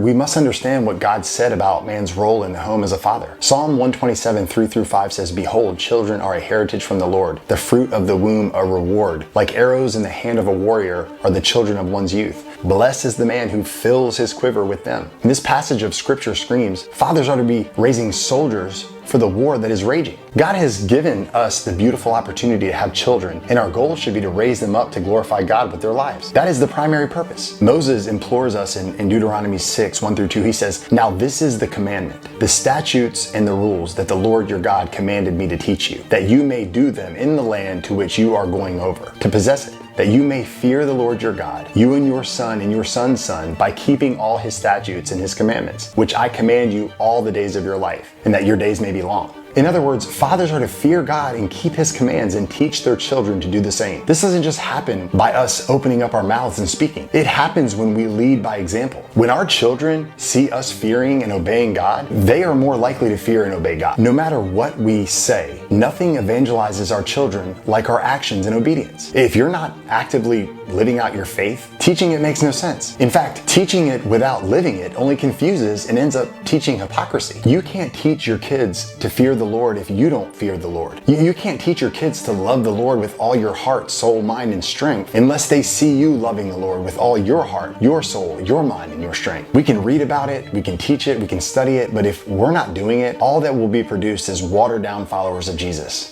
We must understand what God said about man's role in the home as a father. Psalm 127, 3-5 says, "Behold, children are a heritage from the Lord, the fruit of the womb a reward. Like arrows in the hand of a warrior are the children of one's youth. Blessed is the man who fills his quiver with them." And this passage of scripture screams, fathers are to be raising soldiers for the war that is raging. God has given us the beautiful opportunity to have children, and our goal should be to raise them up to glorify God with their lives. That is the primary purpose. Moses implores us in Deuteronomy 6, 1-2. He says, "Now this is the commandment, the statutes and the rules that the Lord your God commanded me to teach you, that you may do them in the land to which you are going over, to possess it, that you may fear the Lord your God, you and your son and your son's son, by keeping all his statutes and his commandments, which I command you all the days of your life, and that your days may be long." In other words, fathers are to fear God and keep his commands and teach their children to do the same. This doesn't just happen by us opening up our mouths and speaking. It happens when we lead by example. When our children see us fearing and obeying God, they are more likely to fear and obey God. No matter what we say, nothing evangelizes our children like our actions and obedience. If you're not actively living out your faith, teaching it makes no sense. In fact, teaching it without living it only confuses and ends up teaching hypocrisy. You can't teach your kids to fear the Lord if you don't fear the Lord. You can't teach your kids to love the Lord with all your heart, soul, mind, and strength unless they see you loving the Lord with all your heart, your soul, your mind, and your strength. We can read about it, we can teach it, we can study it, but if we're not doing it, all that will be produced is watered down followers of Jesus.